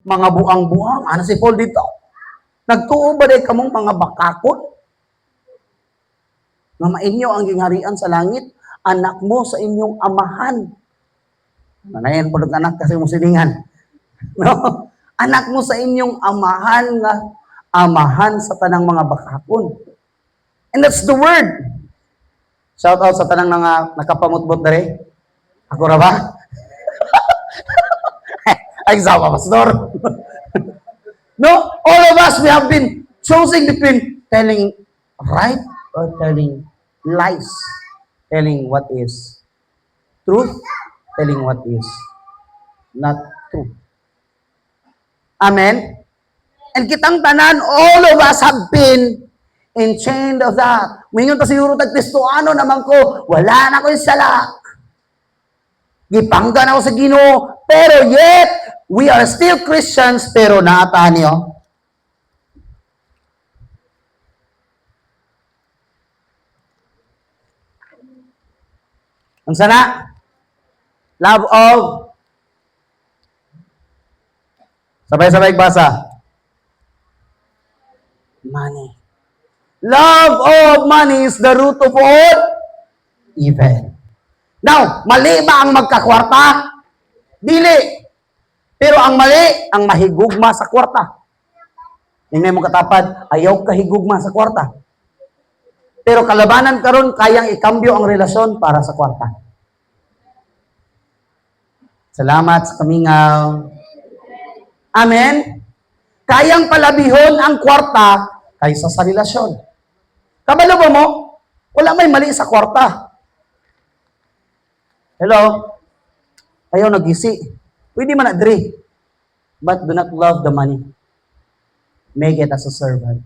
Mga buang-buang. Ano si Paul dito? Nagtuo ba day kamong mga bakakot? Nga mainyo ang gingharian sa langit, anak mo sa inyong amahan. Nanayan po anak kasi mong silingan. No? Anak mo sa inyong amahan nga amahan sa tanang mga bakakon. And that's the word. Shout out sa tanang nga nakapamutbot dere. Ako ra ba? Ay, sama, pastor. No, all of us, we have been choosing between telling right or telling lies. Telling what is truth, telling what is not true. Amen? And kitang tanan, all of us have been enchained of that. Mingon ta siguro tag Kristoano naman ko, wala na ko yung salak. Gipanggan ako sa Ginoo, pero yet, we are still Christians, pero naata niyo. Ang sana? Love of sabay-sabay basa. Money. Love of money is the root of all evil. Now, mali ba ang magkakwarta? Dili. Pero ang mali, ang mahigugma sa kwarta. Hindi mo katapad, ayaw kahigugma sa kwarta. Pero kalabanan karon kayang ikambyo ang relasyon para sa kwarta. Salamat sa kamingaw. Amen? Kayang palabihon ang kwarta kaysa sa relasyon. Kabalo ba mo? Wala may mali sa kwarta. Hello? Ayaw nagisi. Pwede man agree. But do not love the money. Make it as a servant.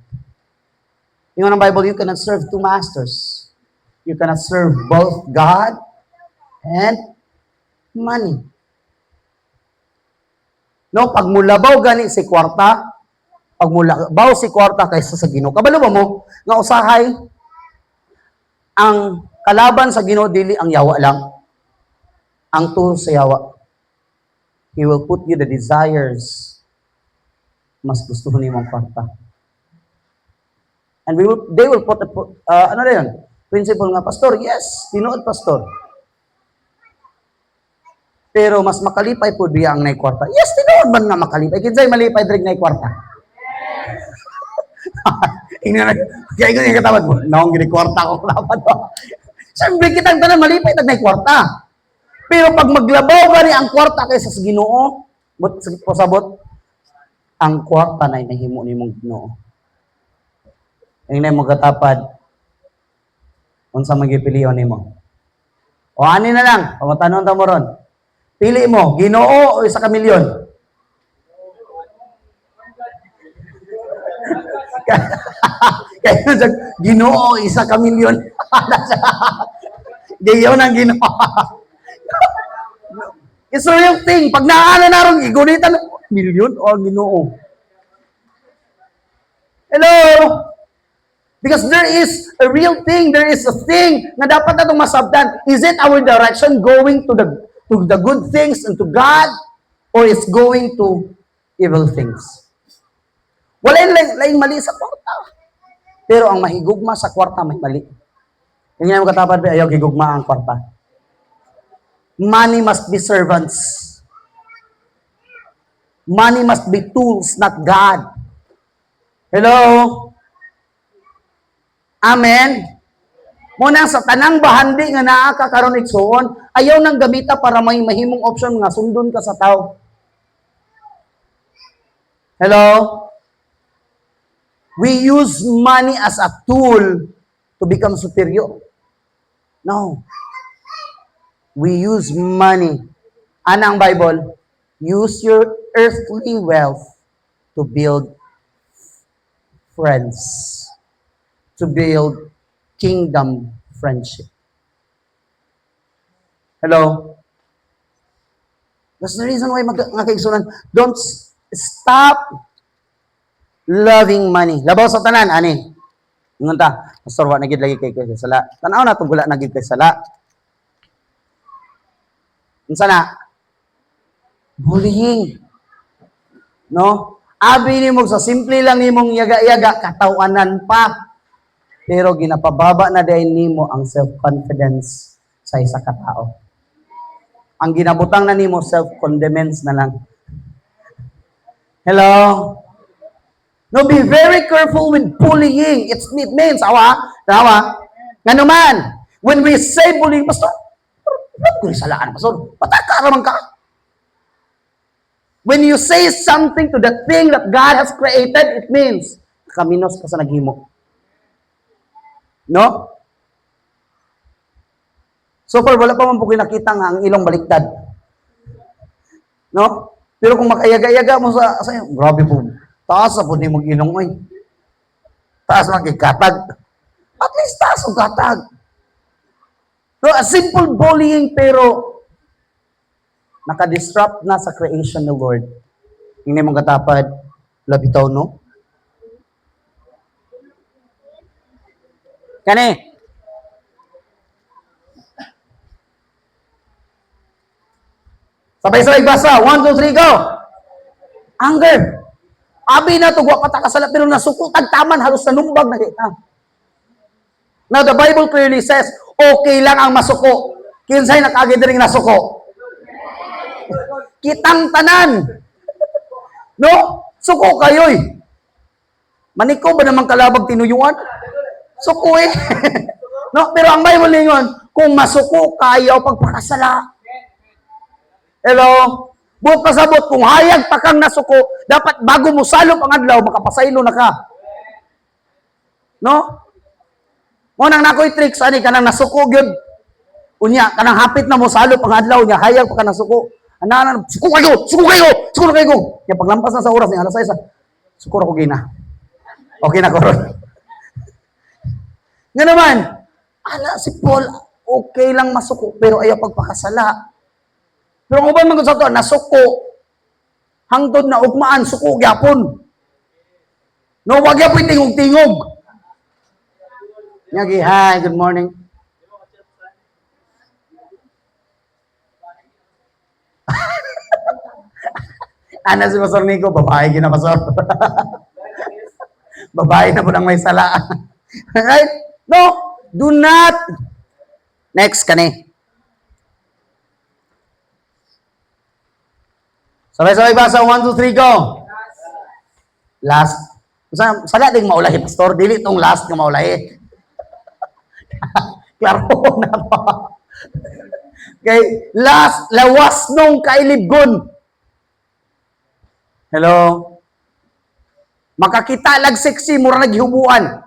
Yung ng Bible, you cannot serve two masters. You cannot serve both God and money. No, pag mulabaw gani si kwarta, pag mulabaw si kwarta kaysa sa Ginoo. Kabalo ba mo? Nga usahay, ang kalaban sa Ginoo dili ang yawa lang. Ang tool sa yawa. He will put you the desires mas gustuhin mo ang kwarta. And they will put, ano na yun? Principle nga, pastor, yes, tinuod pastor. Pero mas makalipay po biya ang nay kwarta. Yes, tinuod man nga makalipay. Kinsay malipay drig nay kwarta. Kaya ko yung katawad mo, naong gini kwarta ko dapat. Siyempre kitang tanan malipay tag nay kwarta. Pero pag maglabaw gani ang kwarta kaysa sa Ginoo, pasabot, ang kwarta na inahimo ni mong Ginoo. Ang mo katapad, unsa magipilion nimo? O ani na lang, pamatanon ta mo ron. Pili mo, Ginoo o isa ka milyon? Kaya Ginoo o isa ka milyon? Gayon ang Ginoo. It's a real thing. Pag naana na ron, igunitan, milyon o Ginoo? Hello? Because there is a real thing, there is a thing na dapat natong masabdan. Is it our direction going to the good things and to God, or is going to evil things? Wala laing mali sa kwarta. Pero ang mahigugma sa kwarta may mali. Kanya mo katapad, ayaw higugma ang kwarta. Money must be servants. Money must be tools, not God. Hello? Amen? Muna sa tanang bahandi nga naa ka karon igsoon, ayaw nang gamita para may mahimong option nga sundon ka sa tao. Hello? We use money as a tool to become superior. No. We use money. Anang Bible? Use your earthly wealth to build friends. To build kingdom friendship. Hello? That's the reason why nga kaigsunan, don't stop loving money. Labaw sa tanan, ani. Ingon ta, pastor, wa nagid lagi kay sala. Tanaw na tugula nagid kay sala. Unsa na? Bullying. No? Abi nimo sa simple lang nimong yaga-yaga katawanan pa. Pero ginapababa na dahil nimo ang self-confidence sa isa ka tao. Ang ginabutang na nimo self-condemns na lang. Hello? No, be very careful with bullying. It means, nga naman, when we say bullying, pastor, kung salaan, pastor, pataka naman ka. When you say something to the thing that God has created, it means, kaminos ka sa naghimo. No? So far, wala pa man po nakita nga ang ilong baliktad. No? Pero kung makayaga-yaga mo sa grabe po, taas na po ni mong ilong, oy. Taas man kay katag. At least taas o katag. No, a simple bullying, pero naka-disrupt na sa creation ng Lord. Hindi mong katapad, labitaw, no? Kani, sabay-sabay basa. 1, 2, 3, go! Anger. Abi na to, guwa patakasala, pero nasukutag taman, halos nanumbag na kita. Now, the Bible clearly says, okay lang ang masuko. Kinsay nakagid ring nasuko. Kitang tanan. No? Suko kayo'y. Maniko ba naman kalabag tinuyuan? Suko eh. No? Pero ang Bible ninyon, kung masuko kayo, pagpakasala. Hello? Buot pasabot, kung hayag pa kang nasuko, dapat bago mo salop ang adlaw, makapasaylo na ka. No? Munang nakoy tricks, ani ka nang nasuko, yun. Unya, kanang hapit na mo salop ang adlaw, niya hayag pa ka nasuko. Anak, suko kayo! Suko kayo! Suko kayo! Kaya paglampas na sa oras, ni alas 6, suko ako gina. Okay na ko ron. Nga naman, si Paul, okay lang masuko, pero ayaw pagpakasala. Pero kung ba mga sa ito, nasuko, hangtod na ugmaan, suko, gyapon. No, wag yapon tingog-tingog. Nyagi, hi, good morning. Ana si Pastor Nico, babae gina Pastor. Babae na po nang may sala. Right? No, do not. Next, kani. Sabay-sabay basa, 1, 2, 3, go. Last. Sala ding maulahi, Pastor. Dili tong last nga maulahi. Klaro na pa. Okay, last, lawas nung kailibgon. Hello? Makakita lag sexy, mura naghihubuan.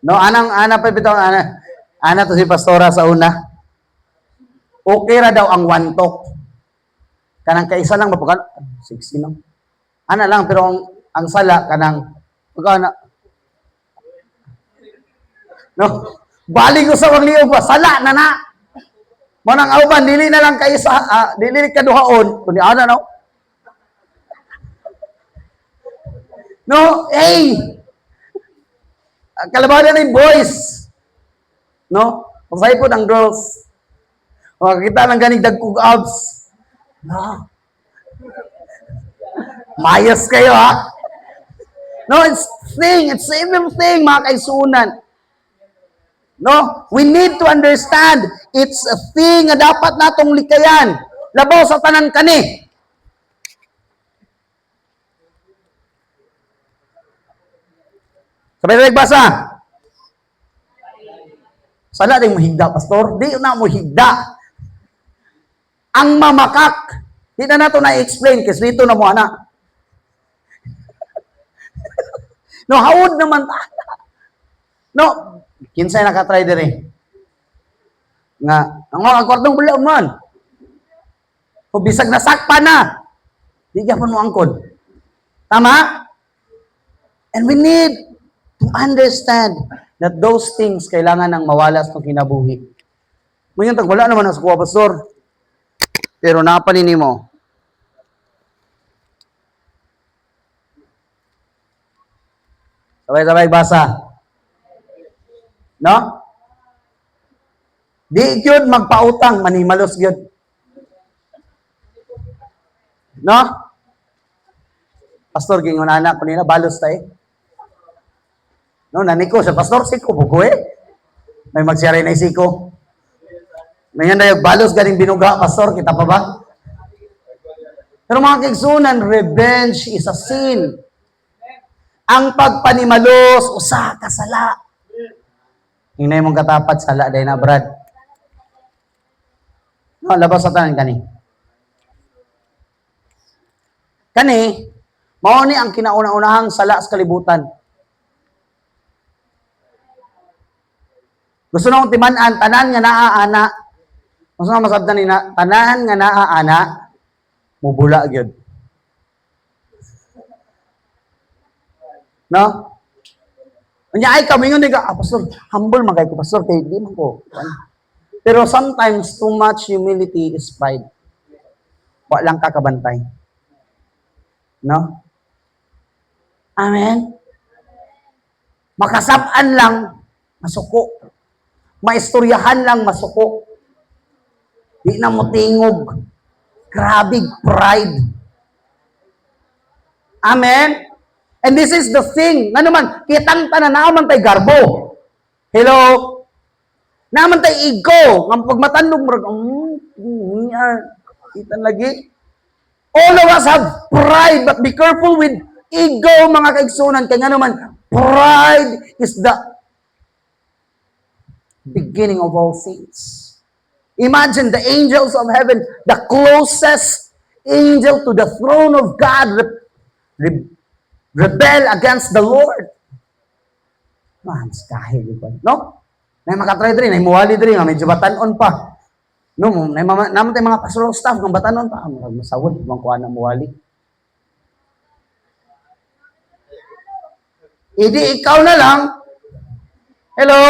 No, ana pa bitaw, ana to si Pastora sa una. Okay ra daw ang wantok. Kanang kaisa lang mapukan, sexy no. Ana lang, pero ang sala, kanang, magkana. No? Balik ko sa magliog pa, sala na na. Manang auban, dili na lang kaisa, dili kaduhaon, kundi ana no. No, hey! Kalabanan ng boys. No? Pasay po ng girls. Makakita lang ganing dagkog abs. No. Mayas kayo, ha? No, it's evil thing, mga kaisunan. No? We need to understand, it's a thing na dapat natong likayan. Labaw sa tanan kani. Sabay-sabay basa. Sala rin mo higda, Pastor. Di na mo higda. Ang mamakak. Di na nato na-explain kasi dito na mo, anak. No, haud naman ta. No, kinsay nakatry dire. Nga, ang mga kwartong bulaw man. O bisag nasakpa na. Di gyapon mo angkod. Tama? And we need to understand that those things kailangan nang mawala sa kinabuhi. Ngayon, wala naman ang sukuha, Pastor. Pero napanini mo. Sabay-sabay basa. No? Di yun magpautang, manimalos yun. No? Pastor, gingon anak ko nila, balos tayo. No, naniko sa pastor, siko, buko May magsiyari na isiko. Ngayon na yung balos galing binuga, pastor, kita pa ba? Pero mga kaigsunan, revenge is a sin. Ang pagpanimalos, usa ka sala. Hinay mong katapat, sala day na, Brad. No, labas sa tanan kani. Kani, mao ni ang kinauna-unahang sala sa kalibutan. Gusto na akong timan-an, tanan nga naaana. Gusto na masabtan ni na, tanan nga naaana, mubula gyud. No? Kanya ay kami yun, pastor, humble man kayo ko, pastor, kaya di man ko. Pero sometimes, too much humility is pride. Wa lang kakabantay. No? Amen? Makasab-an lang, masuko. Maistoryahan lang, masuko. Di na mo tingog. Grabe, pride. Amen? And this is the thing. Nga naman, kitang tanan naman tayo garbo. Hello? Naman tayo ego. Nga pagmatandog mo, kita lagi. All of us have pride, but be careful with ego, mga kaigsunan. Kaya nga naman, pride is the beginning of all things. Imagine the angels of heaven, the closest angel to the throne of God, rebel against the Lord. Mas kahit yun. No? May makatry din, may muwali din, medyo batanon pa. No, naman tayo mga pastoral staff, ng batanon pa. Masawad, mga kuha na muwali. Hindi ikaw na lang. Hello?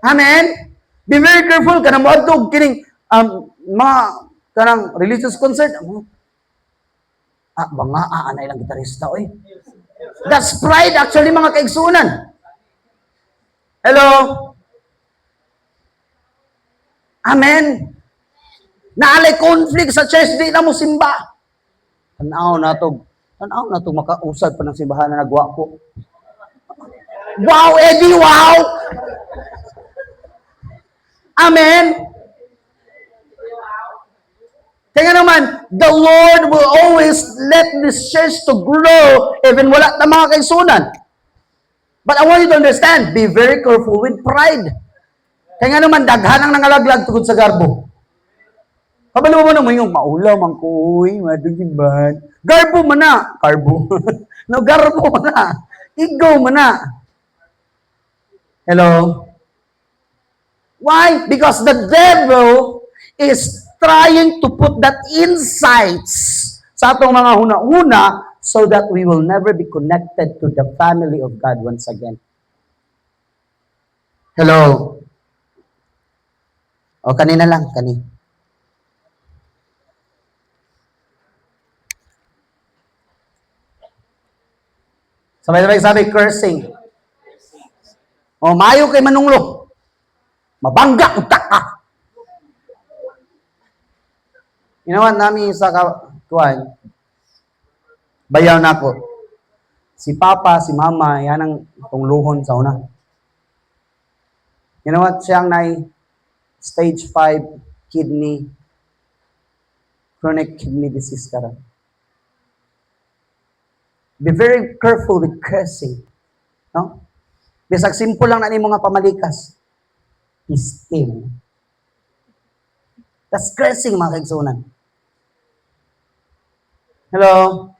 Amen? Be very careful ka na mo adtog kining mga kanang religious concert. Anay lang gitarista oy. That's pride actually, mga kaigsunan. Hello? Amen. Naalay conflict sa church, di na mo simba. Tanaw na to makausad pa ng simbahan na nagwa ko. Wow, Eddie, wow! Amen? Kaya naman, the Lord will always let this church to grow even wala na mga kaisunan. But I want you to understand, be very careful with pride. Kaya naman, daghan ang nangalaglag tugod sa garbo. Kabalo mo naman yung maulaw, mangkuy, madugiban. Garbo man na. Garbo. No, garbo man na. Ego man na. Hello? Why? Because the devil is trying to put that insights sa atong mga huna-huna so that we will never be connected to the family of God once again. Hello? O, kanina lang, kanina. Sabay-sabay sabi, cursing. O, mayo kay manunglo. Mabangga, utak ka. Inawan namin sa kuwan, bayaw na ako. Si Papa, si Mama, yan ang tungluhon sa una. Inawan siyang stage 5 chronic kidney disease ka rin. Be very careful with cursing. No? Bisag simple lang na ni mga pamalikas. Pistim. That's cursing, mga kaigsunan. Hello?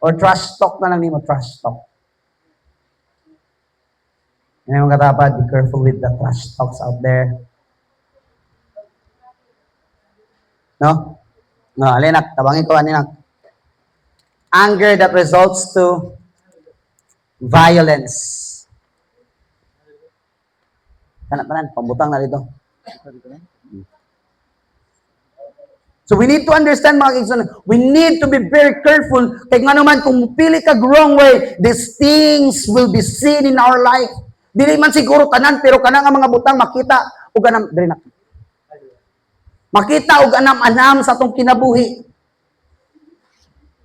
Or trash talk na lang ni mo, trash talk. Yan yung katapat, be careful with the trash talks out there. No? No, alinak, tabangin ko, alinak. Anger that results to violence. Tanan, pambutang na dito. So we need to understand, mga kaibigan, we need to be very careful. Kaya nga naman, kung pili ka wrong way, these things will be seen in our life. Dili man siguro tanan, pero kanang mga butang makita, o ganang, dali na. Makita og anam-anam sa atong kinabuhi.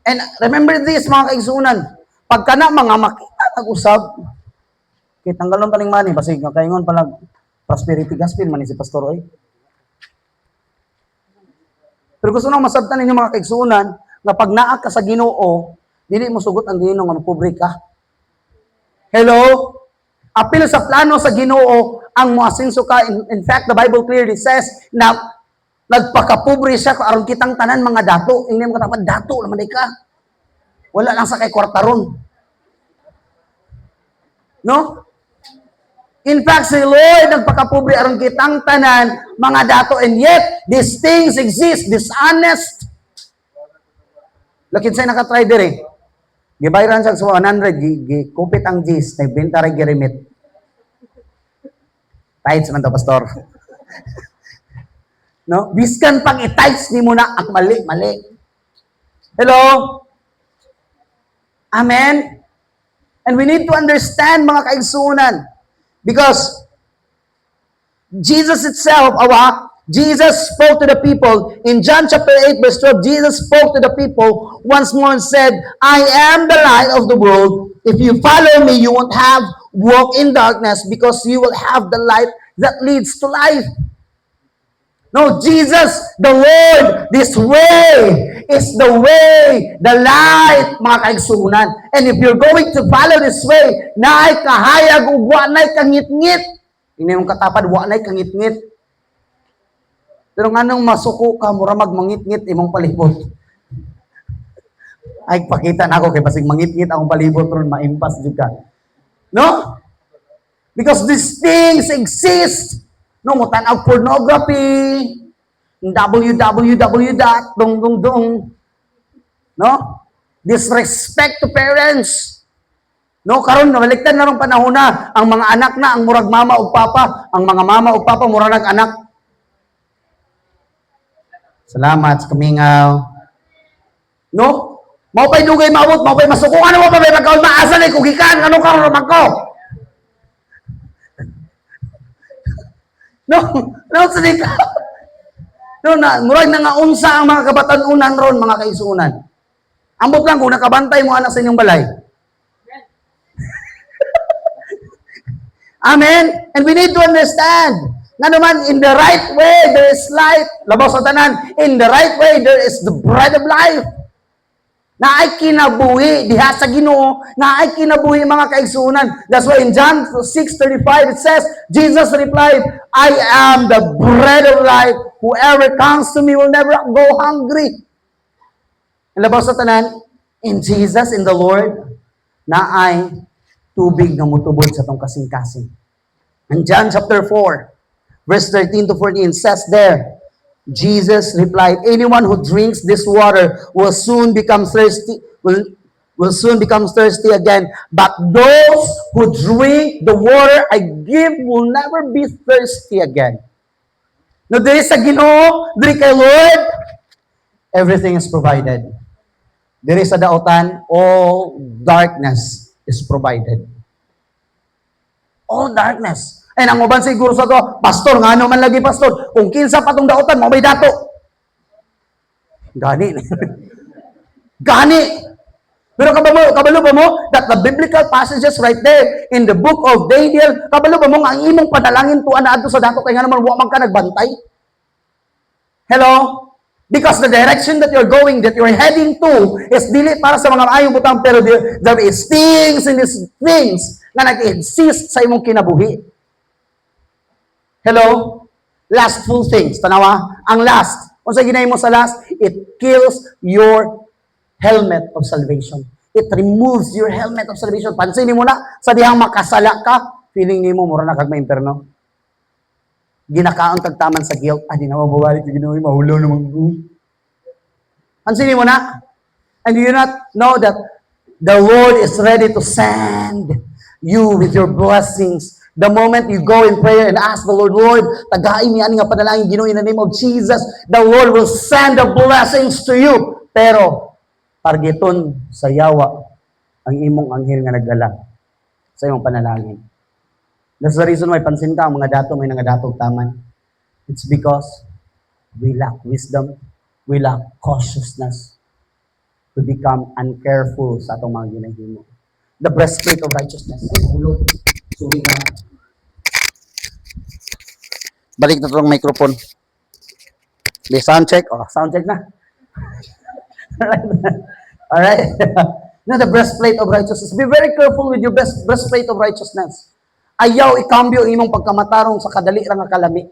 And remember this, mga kaigsunan, pagka na mga makita nag-usab, kitanggalon pa ning money, basig kaingon pala prosperity gospel man ni si Pastor Oy. Pero gusto nang masabtan ninyo mga kaigsunan, na pag naa ka sa Ginoo, dili mo sugot ang Ginoo nga pobre ka. Hello? Apil sa plano sa Ginoo ang moasenso ka. In fact, the Bible clearly says na nagpakapobre siya aron kitang tanan mga dato. Hindi mo katapat dato naman ka. Wala lang sa kay kwartaron. No? In fact, si Lord nagpakapobre aron kitang tanan mga dato, and yet these things exist, dishonest. Lakin siya nakatry dire. Gibayran siya sa 100, kupit ang G's, nagbenta rin girimit. Tights man to, Pastor. No? Biskan pang i-tights ni mo na, ang mali. Hello? Amen? And we need to understand, mga kaigsunan, because Jesus itself, Jesus spoke to the people. In John chapter 8, verse 12, Jesus spoke to the people once more and said, I am the light of the world. If you follow me, you won't have walk in darkness because you will have the light that leads to life. No, Jesus, the Lord, this way is the way, the light, mga kaigsunan. And if you're going to follow this way, naay kahayag ug wa nay kangit-ngit. Hindi mong katapad, wa nay kangit-ngit. Pero nga nung masuko ka, mura magmangit-ngit imong palibot. Ay, pakita na ako kay basig mangit-ngit akong palibot ron, maimpas juga. No? Because these things exist. No, mo tanaw pornography, www. No? Disrespect to parents. No, karon nabaliktad na rong panahon na ang mga anak na ang murag mama ug papa, ang mga mama ug papa murag nag-anak. Salamat sa kamingaw. No? Mao pay dugay maabot, mao pay masuko. Ano mo pa may magkaon maasa na kugikan? Ano ka ron magko? No, sa ka. No, murag na nga unsa ang mga kabatan-unan ron, mga kaisunan. Ambot lang kung nakabantay mo anak sa inyong balay. Amen? And we need to understand nga naman, in the right way, there is light. Labaw sa tanan, in the right way, there is the bread of life. Na ay kinabuhi, diha sa Ginoo, na ay kinabuhi mga kaigsunan. That's why in John 6:35 it says, Jesus replied, I am the bread of life. Whoever comes to me will never go hungry. And labaw sa tanan, in Jesus, in the Lord, na ay tubig na mutubod sa tong kasing-kasing. In John chapter 4, verse 13 to 14 says there, Jesus replied, anyone who drinks this water will soon become thirsty, will soon become thirsty again. But those who drink the water I give will never be thirsty again. Now, there is a Ginoo, there kay Lord, everything is provided. There is a daotan, all darkness is provided. All darkness. And ang uban siguro sa to, pastor, nga ano man lagi pastor, kung kinsa pa tong daotan, mabay dato. Gani. Gani. Pero kabalo ba mo that the biblical passages right there in the book of Daniel, kabalo ba mo nga ang imong padalangin tuan na adto sa dato kay nga naman wa man ka nagbantay? Hello? Because the direction that you're going, that you're heading to, is dili para sa mga maayong butang, pero there is things in these things na nag-exist sa imong kinabuhi. Hello? Lastful things. Tanawa? Ang last. Kung sa ginay mo sa last, it kills your helmet of salvation. It removes your helmet of salvation. Pansinin mo na, sa dihang makasala ka, feeling ni mo, mura na kag ma-imperno. Ginakaon kag taman sa guilt. Di na mababalik, ginawa, mahulo naman ko. Pansinin mo na. And do you not know that the Lord is ready to send you with your blessings. The moment you go in prayer and ask the Lord, Lord, tagain mi ani nga panalangin Ginoo in the name of Jesus, the Lord will send the blessings to you. Pero targeton sa yawa ang imong anghel nga nagdala sa imong panalangin. That's the reason why pansin ka ang mga dato may nangadatog taman. It's because We lack wisdom. We lack cautiousness to become uncareful sa atong mga ginahimo. The breastplate of righteousness. Ay, hulog. Sorry na. Balik na itong microphone. May sound check. Oh, sound check na. Alright. Now, the breastplate of righteousness. Be very careful with your breastplate of righteousness. Ayaw ikambyo ang imong pagkamatarong sa kadali ra nga kalami.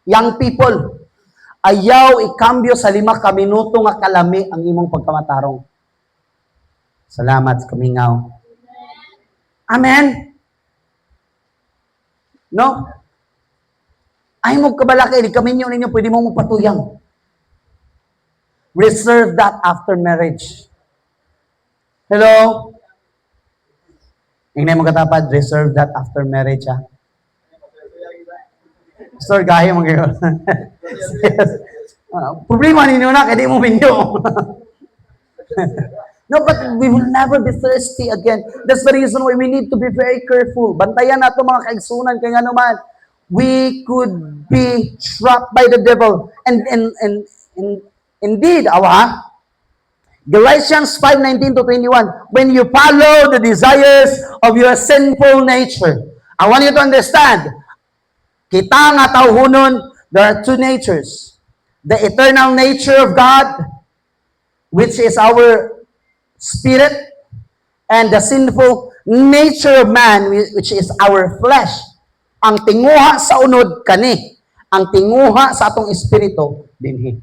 Young people, ayaw ikambyo sa 5 ka minuto nga kalami ang imong pagkamatarong. Salamat sa kamingaw. Amen? No? Ay mo kabalaki, di kami ninyo pwede mo magpatuyang. Reserve that after marriage. Hello? Ingay mo katapad, reserve that after marriage, ha? Pastor, gaya mo kayo. Problema ninyo na, kaya di mo minyo. No, but we will never be thirsty again. That's the reason why we need to be very careful. Bantayan nato mga kaigsunan, kaya nga naman, we could be trapped by the devil. And indeed, Galatians 5:19 to 21, when you follow the desires of your sinful nature, I want you to understand, kita nga tawhunon, there are 2 natures. The eternal nature of God, which is our spirit, and the sinful nature of man, which is our flesh. Ang tinguha sa unod, kani. Ang tinguha sa atong espiritu, dinhi.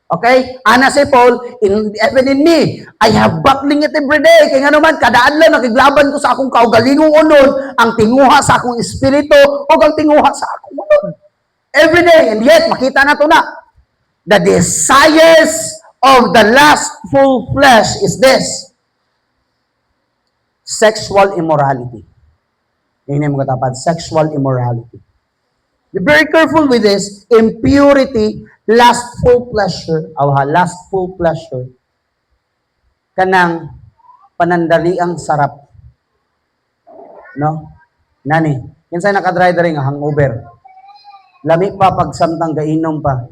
Okay? Ana si Paul, even in me, I have battling it every day. Kaya nga naman, kadaan lang, nakiglaban ko sa akong kaugalingong unod, ang tinguha sa akong espiritu, o ang tinguha sa akong unod. Every day. And yet, makita na to na. The desires of the lustful flesh is this. Sexual immorality. Yun yung mga tapat. Sexual immorality. Be very careful with this. Impurity, lustful pleasure, lustful pleasure, kanang panandaliang sarap. No? Nani, yun sa'yo nakadry-dry nga hangover. Lami pa pag samtang gainom pa.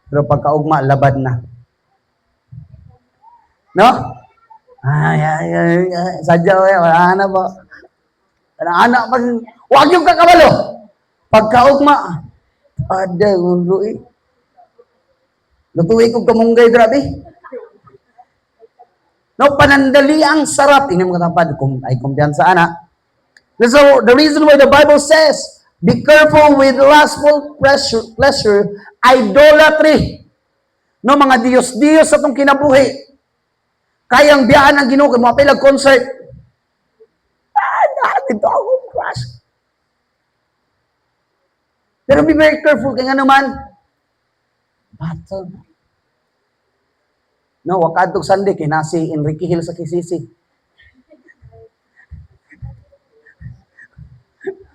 Pero pagkaugma, labad na. No? Sadya ko yan, wala na po. Wala na pa. Huwag yung kakabalo. Pagkaugma, aday, uloy. Lutuwi kong kamunggay, grabe. No, panandali ang sarap. Ini mga kapatid, ay kumpiyansa, ana. So, the reason why the Bible says, be careful with lustful pleasure, idolatry. No, mga Diyos-Diyos sa itong kinabuhi. Kayang biyaan ang Ginoo, mga pilag concert. Dito ako, crush. Pero be very careful, kaya nga naman, battle. No, wakadtog Sunday, kinasi Enrique Hill sa Kisisi.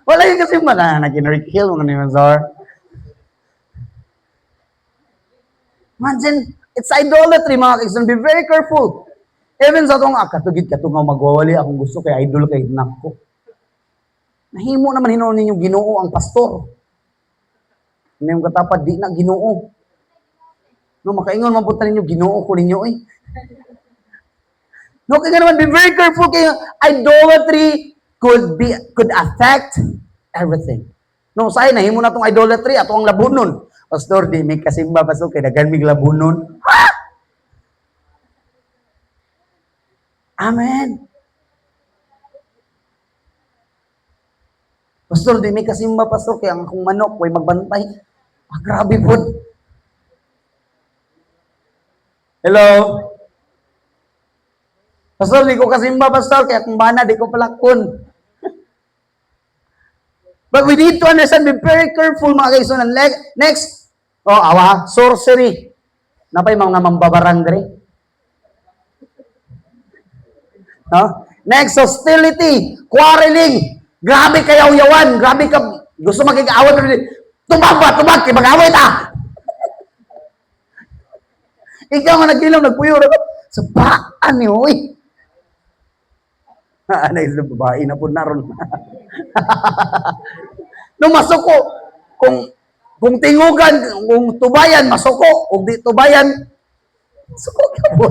Wala yun kasi nag-Enrique Hill, mga Nimazar. Imagine, it's idolatry, mga kaisan. Be very careful. Even sa itong, katugid nga magwawali, akong gusto kay idol kay nako. Nahimo naman hinuon ninyong Ginoo ang pastor. Hindi yung katapat, di na Ginoo. No, makaingon man punta ninyo, Ginoo ko ninyo eh. No, kaya naman, be very careful kayo. Idolatry could affect everything. No, say nahimo na tong idolatry ato ang labunon. Pastor, di may kasimba pastor kay daghan mig labunon. Ha? Amen. Pastor, di may kasimba pastor kay ang akong manok way magbantay. Grabe po. Hello? Pastor, di ko kasimba, pastor, kaya kung bana, di ko palakon. But we need to understand, be very careful, mga kaisunan. Next, sorcery. Napay mga mambabarang dre. No? Next, hostility, quarreling. Grabe kayaw yawan, grabe ka, gusto magkikaawan. Tumag, kay mag-away ta. Ikaw nga nagkilaw, nagpuyo. Sa baan niyo, eh. Ano yung babae na po naroon. Nung masok ko, kung Kung tingugan, kung tubayan, masuko. Kung di tubayan, suko ka po.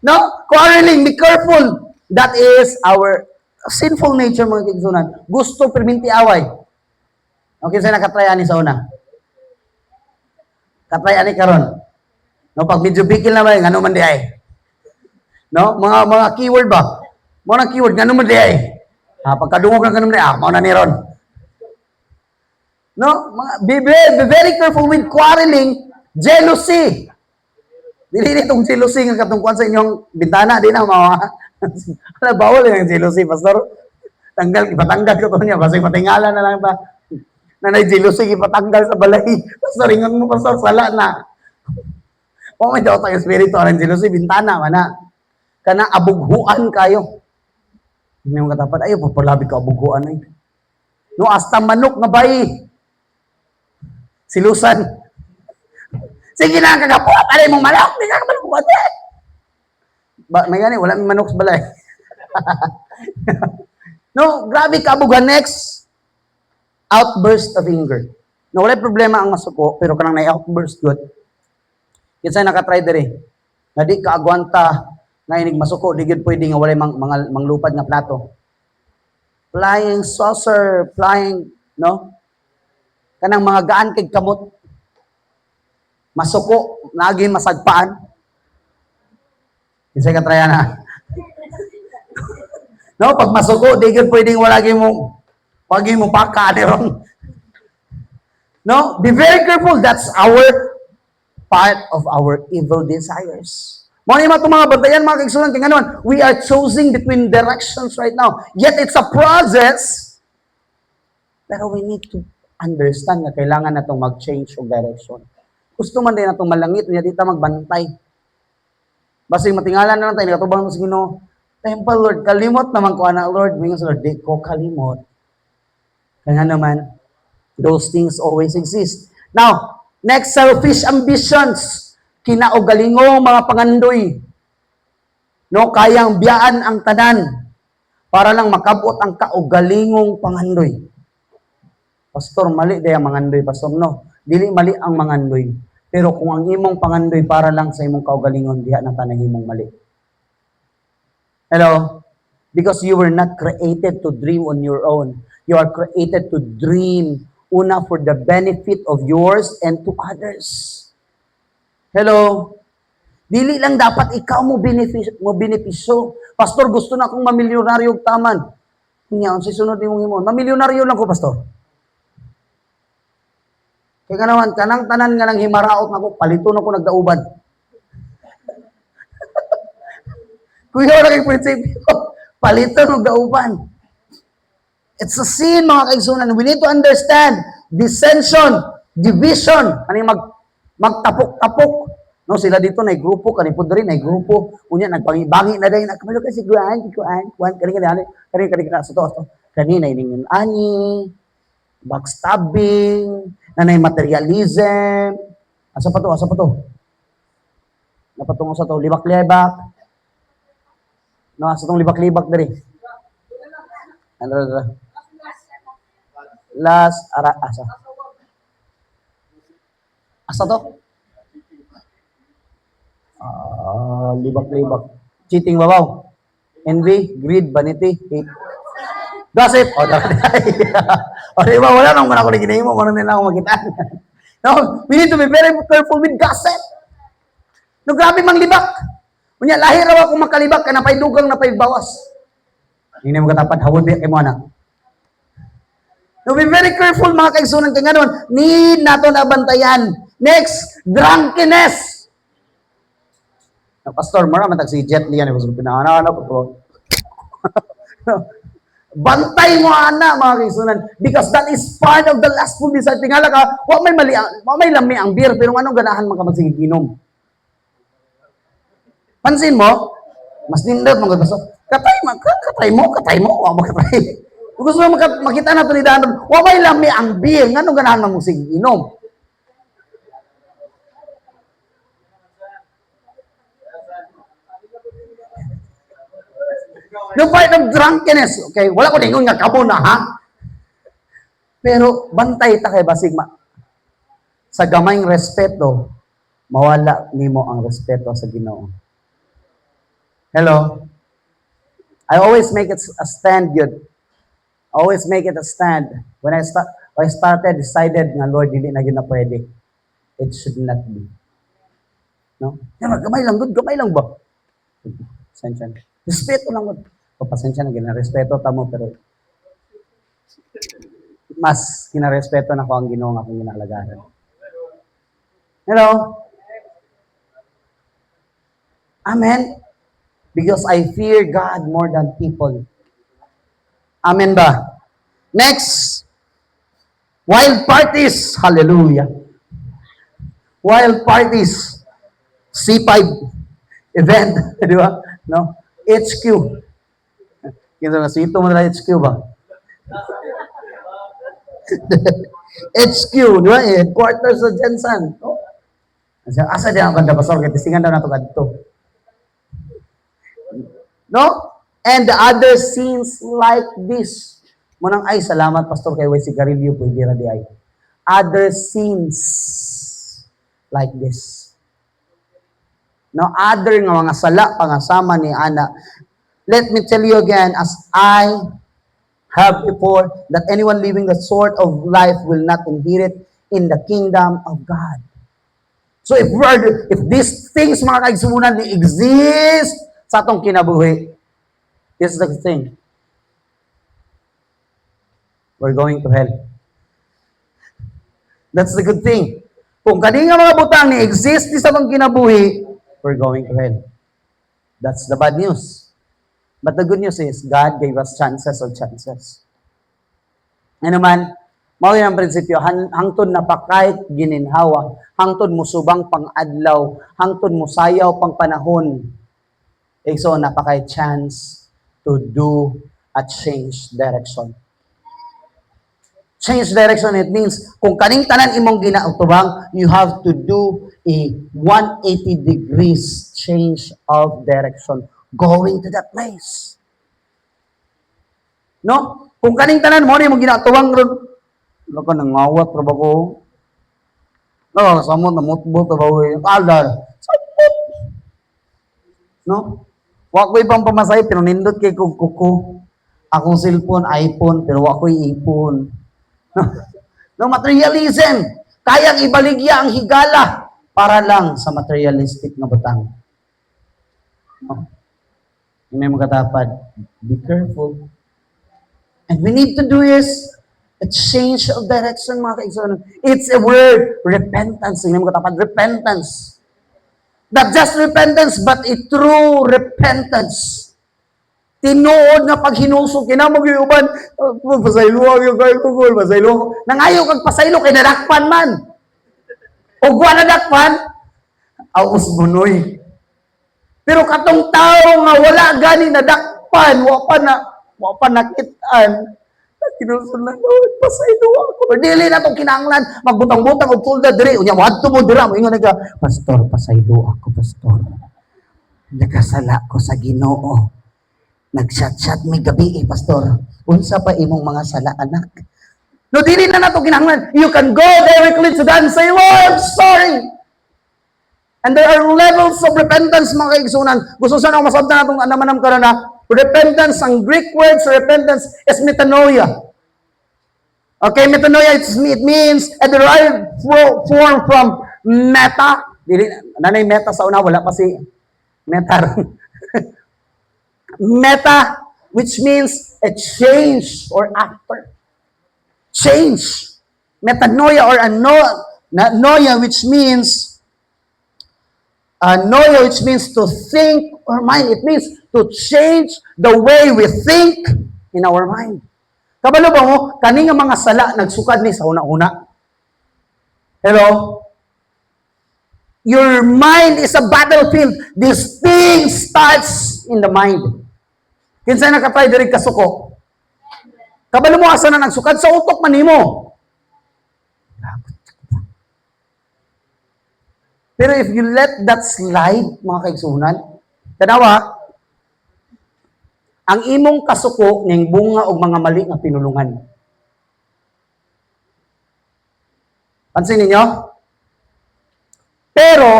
No? Quarreling, be careful. That is our sinful nature, mga kigsunan. Gusto perminti away. Okay, sa'yo nakatryan ni sa una. Katryan ni karon. No, pag medyo bigil na ba, ano man di ay. No? Mga keyword ba? Mga keyword, ano man di ay. Pagkadungog ng ganun di, mao na ni ron. No? Be very careful with quarreling, jealousy. Dili itong jealousy nga katungkuan sa inyong bintana, di na mawa. Bawal yung jealousy, pastor. Ipatanggal ko to niya, basta patingala na lang ta. Nanay jealousy, ipatanggal sa balay. Pastor, ingat mo, pastor, sala na. O may daw tayo spirito, ang jealousy, bintana, mana. Kana abughuan kayo. Hindi mo katapat, ayaw, papalabi ka abughuan ay. No, hasta manok nga bay. Silusan. Sige na, kagapuat, alay mong manok, hindi ka manok ko may gani, wala manok sa balay. No, grabe ka abughuan. Next, outburst of anger. No, wala problema ang masuko, pero kanang na-outburst good. Kinsa nakatry diri. Na di ka agwanta na inig masuko, di gid pwede nga walay mga manglupad nga plato. Flying saucer, flying, no? Kanang mga gaan kay kamot. Masuko, naging masagpaan. Kinsa ka trya na. No, pag masuko, di gid pwedeng wala gyud mo pagi mo paka ni ron. No, be very careful. That's our part of our evil desires. Mga ima itong mga bantayan, mga kaigsunan, tingnan we are choosing between directions right now. Yet it's a process, pero we need to understand na kailangan na itong mag-change of direction. Gusto man din na itong malangit, niya dito magbantay. Basing matingala na lang tayo, nakatubang sa Ginoo, Temple, Lord, kalimot naman ko, anak, Lord. Mingon sa Lord, di ko kalimot. Kaya naman, those things always exist. Now, next, selfish ambitions. Kinaugalingong mga pangandoy. No, kayang biyaan ang tanan para lang makabot ang kaugalingong pangandoy. Pastor, mali day ang mangandoy, pastor. No, dili mali ang mangandoy. Pero kung ang imong pangandoy para lang sa imong kaugalingon, diha na tanang imong mali. Hello? Because you were not created to dream on your own. You are created to dream, una, for the benefit of yours and to others. Hello? Dili lang dapat ikaw mo benepisyo. Pastor, gusto na akong mamilyonaryo og taman. Nya, ang sisunod imong himon. Mamilyonaryo lang ko, pastor. Kaya naman, kanang tanan nga nang himaraot na ko, palito na ko nagdauban. Kuya, wala kay prinsipyo. Palito na nagdauban. It's a sin, mga kaigsunan. We need to understand dissension, division. Ano yung magtapok-tapok. No, sila dito na grupo, kanipod rin na grupo. Unya nagpangibangi na dai nakamalo kasi kuan kani sa to. Kanina ining ani, backstabbing, nanay materialism. Asa pa to? Napatungod sa to libak-libak. No, asa tong libak-libak diri. Ano last asa to? Libak-libak. Cheating babaw. Envy, greed, vanity, hate. Gossip. Di ba, wala nang ako naginay mo, ano nila ako makita. No, we need to be very careful with gossip. No, grabe mang libak. Unya, lahir raw ako makalibak, ka napay dugang, napay bawas. Hindi mo katapat, hawod biya kay mo, anak. No, be very careful, mga kaigsunan, kaya nga need nato na bantayan. Next, drunkenness. Pastor, marami si Jet Li yan. Pinahana po. Bantay mo ana, mga kaisunan. Because that is part of the lustful desire. Tingala ka, wa may lami ang beer, pero anong ganahan man ka magsigiginom? Pansin mo, mas nindot mga pastor. Katay mo. Wa mo katay. Gusto mo makita na ito ni Danon, wa may lami ang beer, anong ganahan man magsigiginom? The part of drunkenness, okay, wala ko ningon nga kamo na, ha? Pero bantay ta kay basig sa gamayng respeto, mawala nimo ang respeto sa Ginoo. Hello? I always make it a stand yun. Always make it a stand. When I started, decided nga, Lord, hindi na yun na pwede. It should not be. No? Yan, gamay lang, good, gamay lang ba? Pasensya na. Respeto lang, good. O, pasensya na, ginarespeto tamo, pero mas kinarespeto na ko ang Ginoo nga akong ginaalagaran. Hello? Amen? Because I fear God more than people. Amen ba? Next, wild parties. Hallelujah. Wild parties. C5 event. Di ba? No? HQ. Kinsa nga sito mo na HQ ba? HQ, di ba? Headquarters sa Jensen. No? Asa din ang kanda pastor, kaya tisingan daw na ito kadto. No? And the other scenes like this. Munang ay, salamat pastor kay Way Sigarilyo, pwede ra di ay. Other scenes like this. No, other nga mga sala pangasama ni Ana. Let me tell you again, as I have before, that anyone living the sort of life will not inherit in the kingdom of God. So if these things, mga kaigsunan, exist sa atong kinabuhi, this is the thing. We're going to hell. That's the good thing. Kung kani nga mga butang ni exist sa atong kinabuhi, we're going to hell. That's the bad news. But the good news is, God gave us chances of chances. Ano man, mao yung prinsipyo, hangtod na pakayt gininhawa, hangtod mo subang pang-adlaw, hangtod mo sayaw pang panahon. So, napakay chance to do a change direction. Change direction, it means, kung kaning tanan imong ginautubang, you have to do a 180 degrees change of direction going to that place. No? Kung kaning tanan mo, imong ginatuwang ron, wala ka nangawat, ra ba ko? No, samot na mutbot, ra ba ko? Alal. Samot. No? Wa ko ibang pamasay, pero nindot kay kuko. Akong cellphone, iPhone, pero wa ko ipon. No, materialism. Kayang ibaligya ang higala para lang sa materialistic na butang. No? Hindi mo katapad. Be careful. And we need to do is a change of direction, mga kaigsoon. It's a word, repentance. Hindi mo katapad, repentance. Not just repentance, but a true repentance. Tinuod nga paghinusok, kinamog yung uban, pasaylo yung kayo kugol, pasaylo. Nangayo kag pasaylo, kay nadakpan man. O guwa nadakpan, aos bunoy. Pero katong tao nga wala gani nadakpan, wa pa nakitaan. Kinusod lang, pasaylo ako. Dili na itong kinanglan, magbutang-butang o tulda diri. Unya, wadto mo dira. Ingon nga, Pastor, pasaylo ako, Pastor. Nagkasala ko sa Ginoo. Nag-chat-chat may gabi, Pastor. Unsa pa imong mga sala, anak? No, dili na itong kinanglan. You can go directly to God and say, Lord, I'm sorry. And there are levels of repentance, mga kaigsunan. Gusto sa nang masabda na itong anamanam ka na, repentance, ang Greek word sa repentance is metanoia. Okay, metanoia, it means a derived form from meta. Nanay meta sa una, wala pa si meta. Meta, which means a change or after. Change. Metanoia or noia, which means to think or mind. It means to change the way we think in our mind. Kabalo ba mo, kani nga mga sala nagsukad ni sa una-una. Hello? Your mind is a battlefield. This thing starts in the mind. Kinsa nakatry diri kasuko? Kabalo mo asa na nagsukad sa utok man nimo. Pero if you let that slide, mga kaigsunan, tanawa, ang imong kasuko ning bunga og mga mali nga pinulungan. Pansin ninyo? Pero,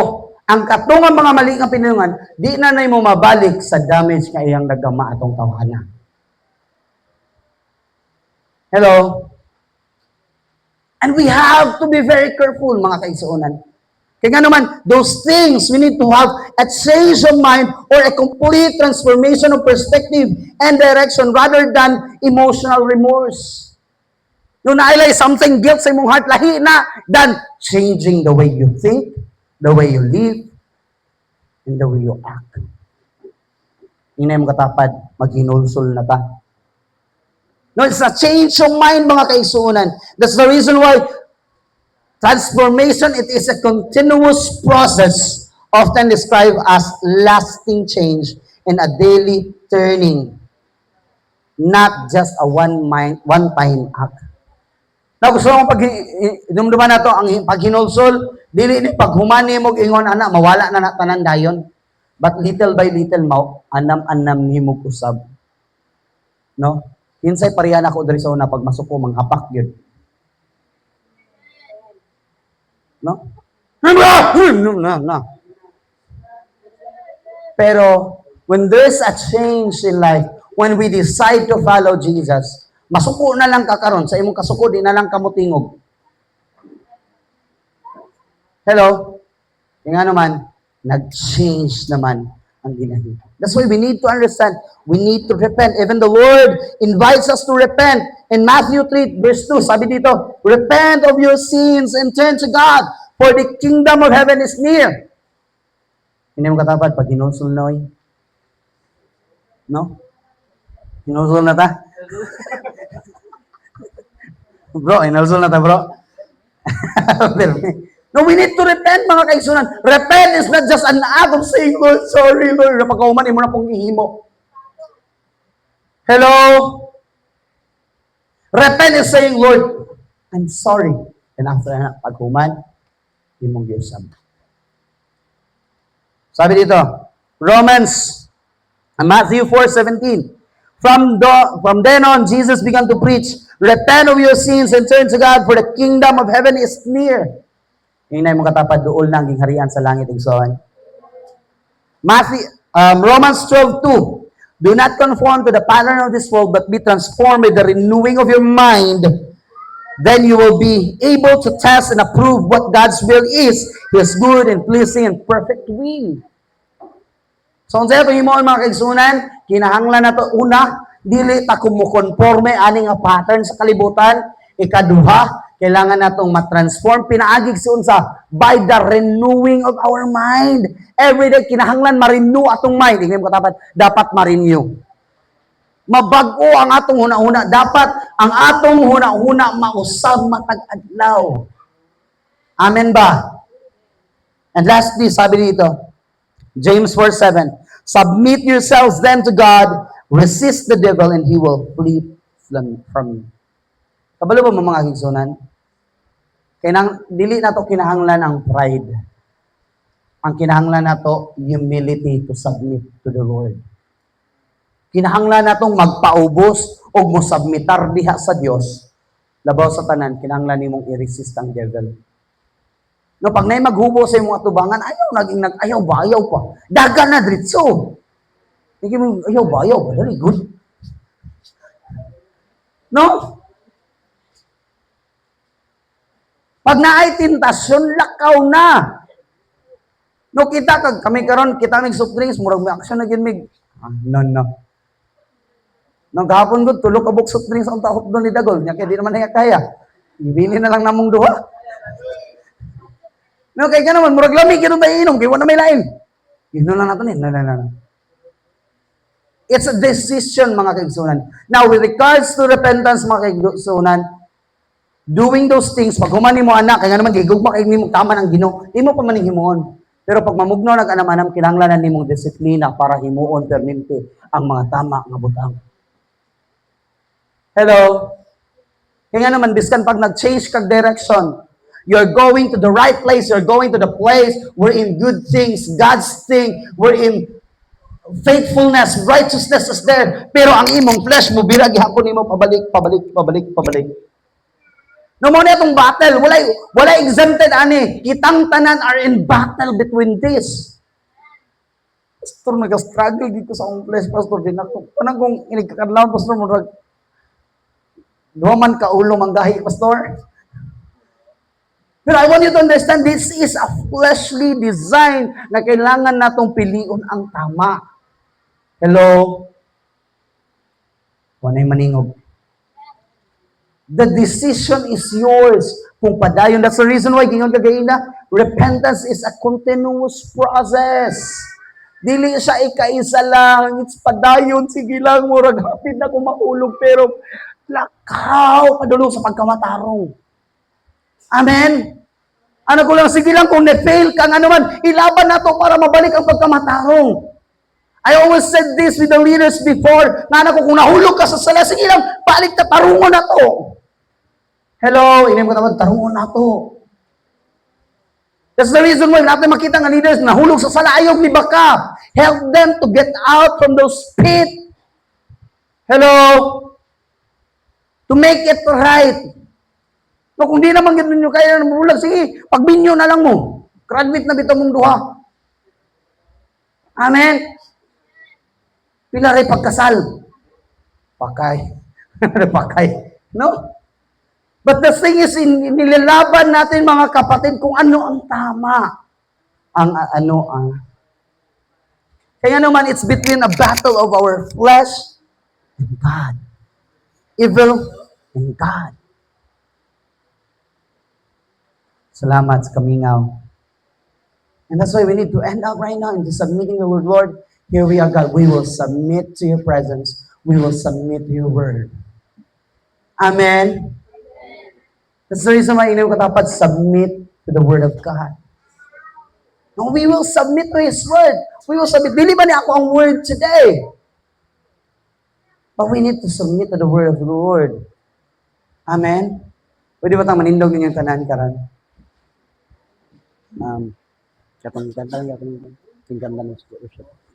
ang katungang mga mali nga pinulungan, di na mo mabalik sa damage nga iyang nagama atong tawanan. Hello? And we have to be very careful, mga kaigsuonan. Kaya nga naman, those things, we need to have a change of mind or a complete transformation of perspective and direction rather than emotional remorse. No nailay something guilt sa imong heart, lahi na than changing the way you think, the way you live, and the way you act. Hinay mo katapad, maghinulsol na ta. No, it's a change of mind, mga kaigsuonan. That's the reason why transformation, it is a continuous process, often described as lasting change and a daily turning, not just a one-time act. Now, gusto mo pag dumduman na to, ang paghinulsol, dili ni paghumani mo ingon, anak, mawala na natanan dayon. But little by little, anam-anam ni mo kusab. No? Kinsay pariyan ako diri sa una, pag masuko, manghapak yun. No? No. Pero, when there's a change in life, when we decide to follow Jesus, masuko na lang ka karon sa imong kasuko, di na lang kamutingog. Hello? Yung nga naman, nag-change naman ang ginahita. That's why we need to understand, we need to repent. Even the Lord invites us to repent. In Matthew 3, verse 2, sabi dito, repent of your sins and turn to God, for the kingdom of heaven is near. Hindi mo katapat, pag hinulsul na, oy. No? Hinulsul na ta? Bro, hinulsul na ta, bro? No, we need to repent, mga kaigsunan. Repent is not just an act of saying, Lord, sorry, Lord. Napagkauman, imo na pong ihimo. Hello? Repent is saying, Lord, I'm sorry. And after na, pagkuman, imong giyusab. Sabi dito, Matthew 4:17. From then on, Jesus began to preach, repent of your sins and turn to God, for the kingdom of heaven is near. Hinay mo katapad, dool na ang gingharian sa langit, igsoon. Romans 12:2. Do not conform to the pattern of this world, but be transformed by the renewing of your mind. Then you will be able to test and approve what God's will is, His good and pleasing and perfect will. So, kung sa'yo, ito mga kaigsunan, kinahanglan na to, una, dili ta kumukonforme aning nga pattern sa kalibutan. Ikaduha, kailangan natong matransform, pinaagig sa by the renewing of our mind. Every day, kinahanglan ma-renew atong mind. Hindi mo katapat, dapat ma-renew. Mabago ang atong huna-huna. Dapat ang atong huna-huna mausab matag-adlaw. Amen ba? And lastly, sabi dito, James 4:7, submit yourselves then to God, resist the devil, and he will flee from you. Kabalo ba mga higsunan? Dili na to kinahanglan ang pride. Ang kinahanglan na to, humility to submit to the Lord. Kinahanglan na tong magpaubos o musubmitar diha sa Dios. Labaw sa tanan, kinahanglan nimong i-resist ang devil. No, pag nay maghubo sa imong atubangan, ayaw bayaw pa. Daga na diretso. Hindi mo ayaw bayaw, very good. No? Pag naay tentasyon, lakaw na. No, kita kami karon kita mig soft drinks, murag may action na gyud mig. No. Nang gahapon gud tulo ka box soft drinks ang tahop doon ni Dagol, nya kay di naman niya kaya. Ibili na lang namong duha. No, kay ka naman murag lamig gyud tayo inom, kay wala may lain. Inom lang nato ni. No. It's a decision, mga kaigsunan. Now, with regards to repentance, mga kaigsunan, doing those things, pag humani mo anak, kaya naman gigugma kayo nimo tama ng Ginoo, di mo pa man himuon. Pero pag mamugno nag-anamanam, kinahanglan nimong disiplina para himuon permente ang mga tama nga butang. Hello? Kaya naman, biskan pag nag-change kag direction, you're going to the right place, you're going to the place wherein good things, God's thing, wherein faithfulness, righteousness is there. Pero ang imong flesh mo, birag, hapon mo, pabalik. No mo na itong battle. Wala exempted, ani. Kitang tanan are in battle between this. Pastor, nag-struggle dito sa akong place, Pastor. Di na ko. Anong kung inigkakadlaw, Pastor, murag, duwaman ka ulo manggahi, Pastor. Pero I want you to understand, this is a fleshly design na kailangan natong piliun ang tama. Hello? Wanay maningog. The decision is yours. Kung padayon, that's the reason why, gingon kagaina, repentance is a continuous process. Dili siya ikaisa lang. It's padayon. Sige lang, murag hapit na kung maulog. Pero, lakaw, padulong sa pagkamatarong. Amen? Ano ko lang, sige lang, kung na-fail kang ano man, ilaban na to para mabalik ang pagkamatarong. I always said this with the leaders before, na ko, kung nahulog ka sa sala, sige lang, balik na, tarungon na to. Hello, inim ko naman, tarungon na to. That's the reason why natin makita ng leaders nahulog sa sala, ayaw ni baka. Help them to get out from those pit. Hello? To make it right. No, kung di naman gano'n nyo kaya namulag, sige, pagbinyo na lang mo. Graduate na bito mong duha. Amen? Pila rin pagkasal. Pakay. Pakay. No? But the thing is, nilalaban natin mga kapatid kung ano ang tama. Kaya naman, it's between a battle of our flesh and God. Evil and God. Salamat sa kamingaw. And that's why we need to end up right now into submitting the word. Lord, here we are, God. We will submit to your presence. We will submit to your word. Amen? That's the reason why iniw katapat, submit to the word of God. No, we will submit to his word. We will submit. Dili ba niya ako ang word today? But we need to submit to the word of the Lord. Amen? Pwede ba tayong manindog ninyong tanan karan? Katong kanta ng